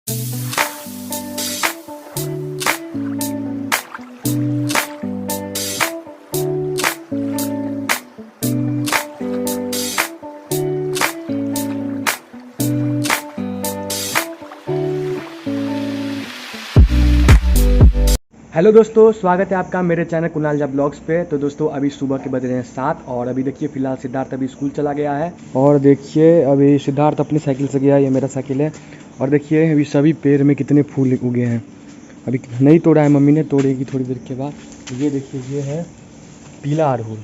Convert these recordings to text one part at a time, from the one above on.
Hello दोस्तों, स्वागत है आपका मेरे चैनल कुणाल झा ब्लॉग्स पे। तो दोस्तों अभी सुबह के बज रहे हैं 7 और अभी देखिए फ़िलहाल सिद्धार्थ अभी स्कूल चला गया है। और देखिए अभी सिद्धार्थ अपनी साइकिल से गया है, ये मेरा साइकिल है। और देखिए अभी सभी पेड़ में कितने फूल उगे हैं। अभी नहीं तोड़ा है, मम्मी ने तोड़ेगी थोड़ी देर के बाद। ये देखिए ये है पीला अड़हुल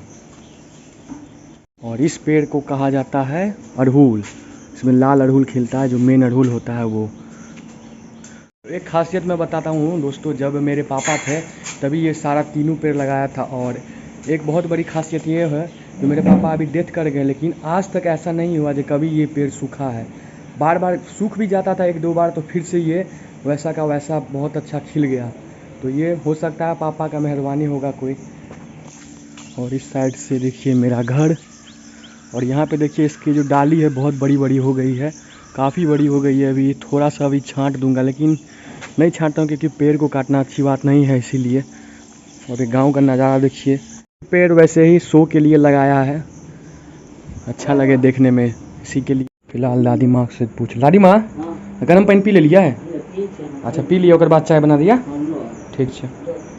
और इस पेड़ को कहा जाता है अड़हुल। इसमें लाल अड़हुल खिलता है, जो मेन अड़हुल होता है वो। एक खासियत मैं बताता हूँ दोस्तों, जब मेरे पापा थे तभी ये सारा तीनों पेड़ लगाया था। और एक बहुत बड़ी खासियत ये है कि मेरे पापा अभी डेथ कर गए, लेकिन आज तक ऐसा नहीं हुआ कि कभी ये पेड़ सूखा है। बार बार सूख भी जाता था एक दो बार, तो फिर से ये वैसा का वैसा बहुत अच्छा खिल गया। तो ये हो सकता है पापा का मेहरबानी होगा कोई। और इस साइड से देखिए मेरा घर, और यहाँ पे देखिए इसकी जो डाली है बहुत बड़ी बड़ी हो गई है, काफ़ी बड़ी हो गई है। अभी थोड़ा सा अभी छांट दूंगा, लेकिन नहीं छांटता हूँ क्योंकि पेड़ को काटना अच्छी बात नहीं है, इसीलिए। और ये गांव का नज़ारा देखिए। पेड़ वैसे ही शो के लिए लगाया है, अच्छा लगे देखने में, इसी के लिए। फिलहाल दादी माँ से पूछ, दादी माँ गर्म पानी पी ले लिया है? अच्छा पी लिया, और बाद चाय बना दिया? ठीक है।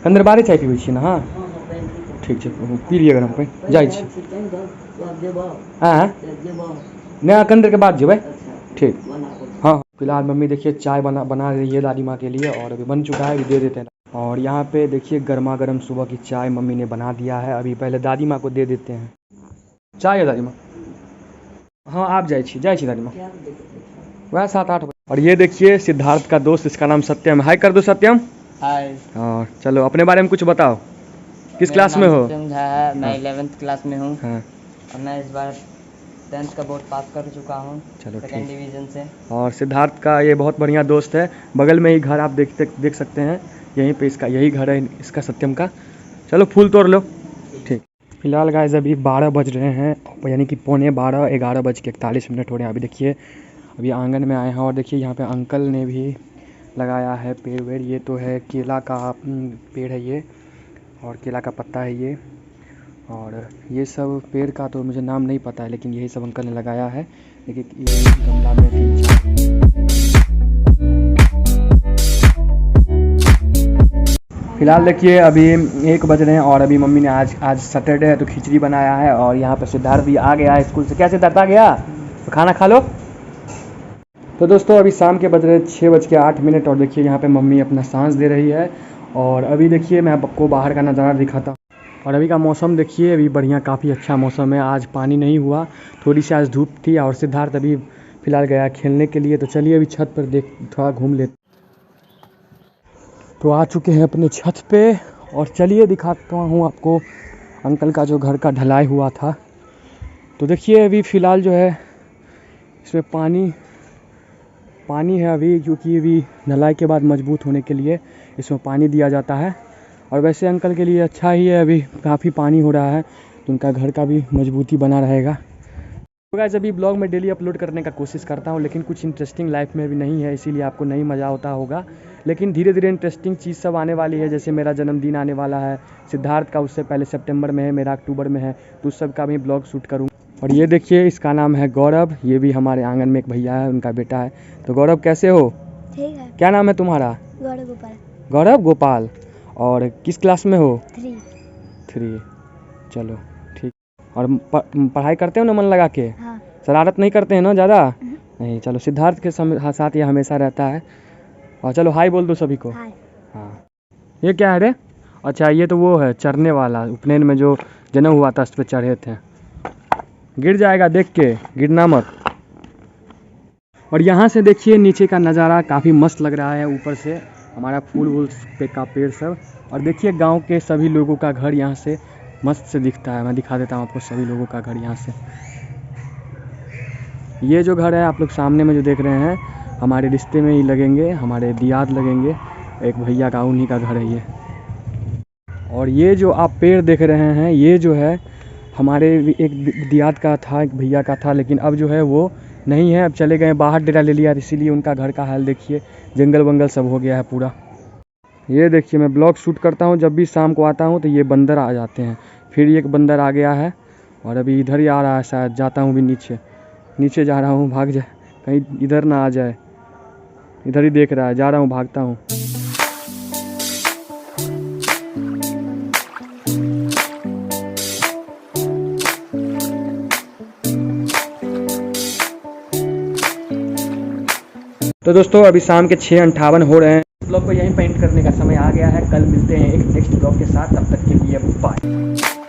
अंदर बारे चाय पीबै छी ना? हाँ ठीक है, पी लिया गर्म पानी, जाइ छी। हाँ नहीं, अंदर के बाद जेबै। ठीक हाँ। फिलहाल मम्मी देखिए चाय बना रही है दादी माँ के लिए, और अभी बन चुका है, अभी दे देते हैं। और यहाँ पे देखिए गर्मा गर्म सुबह की चाय मम्मी ने बना दिया है। अभी पहले दादी माँ को दे देते हैं चाय। है दादी माँ? हाँ आप जाइए दादी माँ, वह 7-8 बजे। और ये देखिए सिद्धार्थ का दोस्त, इसका नाम सत्यम। हाय कर दो सत्यम। हाय। हाँ चलो अपने बारे में कुछ बताओ, किस क्लास में हो? सत्यम झा है, मैं 11th क्लास में हूँ। हाँ और मैं इस बार 10th का बोर्ड पास कर चुका हूँ, चलो सेकेंड डिवीज़न से। और सिद्धार्थ का ये बहुत बढ़िया दोस्त है, बगल में ही घर आप देख सकते हैं, यहीं पे इसका यही घर है इसका, सत्यम का। चलो फूल तोड़ लो। ठीक। फिलहाल गाइस अभी 12 बज रहे हैं, यानी कि 11:15, 11:41 हो रहे हैं। अभी देखिए अभी आंगन में आए हैं, और देखिए यहाँ पे अंकल ने भी लगाया है पेड़ वेड़। ये तो है केला का पेड़ है ये, और केला का पत्ता है ये। और ये सब पेड़ का तो मुझे नाम नहीं पता है, लेकिन यही सब अंकल ने लगाया है। लेकिन ये गमला में 3-4। फिलहाल देखिए अभी 1 बज रहे हैं, और अभी मम्मी ने आज सैटरडे है तो खिचड़ी बनाया है। और यहाँ पे सिद्धार्थ भी आ गया है स्कूल से। क्या सिद्धार्थ आ गया? तो खाना खा लो। तो दोस्तों अभी शाम के बज रहे 6:08, और देखिए यहाँ पे मम्मी अपना सांस दे रही है। और अभी देखिए मैं आपको बाहर का नज़ारा दिखाता हूँ। और अभी का मौसम देखिए, अभी बढ़िया, काफ़ी अच्छा मौसम है। आज पानी नहीं हुआ, थोड़ी सी आज धूप थी। और सिद्धार्थ अभी फ़िलहाल गया खेलने के लिए। तो चलिए अभी छत पर थोड़ा घूम लेते। तो आ चुके हैं अपने छत पे, और चलिए दिखाता हूँ आपको अंकल का जो घर का ढलाई हुआ था। तो देखिए अभी फ़िलहाल जो है इसमें पानी है अभी, क्योंकि अभी ढलाई के बाद मजबूत होने के लिए इसमें पानी दिया जाता है। और वैसे अंकल के लिए अच्छा ही है, अभी काफ़ी पानी हो रहा है तो उनका घर का भी मजबूती बना रहेगा। तो गाइस अभी ब्लॉग में डेली अपलोड करने का कोशिश करता हूँ, लेकिन कुछ इंटरेस्टिंग लाइफ में भी नहीं है, इसीलिए आपको नहीं मज़ा होता होगा। लेकिन धीरे धीरे इंटरेस्टिंग चीज़ सब आने वाली है। जैसे मेरा जन्मदिन आने वाला है, सिद्धार्थ का उससे पहले सितंबर में है, मेरा अक्टूबर में है, तो उस सब का भी ब्लॉग शूट करूँ। और ये देखिए इसका नाम है गौरव, ये भी हमारे आंगन में एक भैया है, उनका बेटा है। तो गौरव कैसे हो? ठीक है। क्या नाम है तुम्हारा? गौरव गोपाल। गौरव गोपाल। और किस क्लास में हो? 3। चलो ठीक। और पढ़ाई करते हो ना मन लगा के? हाँ। शरारत नहीं करते हैं ना ज़्यादा? नहीं। चलो सिद्धार्थ के साथ ये हमेशा रहता है। और चलो हाय बोल दो सभी को। हाय। हाँ। ये क्या है रे? अच्छा ये तो वो है चढ़ने वाला, उपनयन में जो जन्म हुआ था उस पर चढ़े थे। गिर जाएगा, देख के गिरना मत। और यहाँ से देखिए नीचे का नज़ारा काफ़ी मस्त लग रहा है, ऊपर से हमारा फूल वूल पे का पेड़ सब। और देखिए गांव के सभी लोगों का घर यहाँ से मस्त से दिखता है। मैं दिखा देता हूँ आपको सभी लोगों का घर यहाँ से। ये जो घर है आप लोग सामने में जो देख रहे हैं, हमारे रिश्ते में ही लगेंगे, हमारे दियाद लगेंगे, एक भैया का, उन्हीं का घर है ये। और ये जो आप पेड़ देख रहे हैं, ये जो है हमारे एक दियाद का था, एक भैया का था, लेकिन अब जो है वो नहीं है, अब चले गए बाहर, डेरा ले लिया। इसीलिए उनका घर का हाल देखिए, जंगल वंगल सब हो गया है पूरा। ये देखिए मैं ब्लॉग शूट करता हूँ, जब भी शाम को आता हूँ तो ये बंदर आ जाते हैं। फिर एक बंदर आ गया है और अभी इधर ही आ रहा है शायद, जाता हूँ भी नीचे नीचे जा रहा हूँ, भाग जाए कहीं इधर ना आ जाए। इधर ही देख रहा है, जा रहा हूँ, भागता हूँ। तो दोस्तों अभी शाम के 6:58 हो रहे हैं। ब्लॉग को यहीं पेंट करने का समय आ गया है। कल मिलते हैं एक नेक्स्ट ब्लॉग के साथ, तब तक के लिए बाय।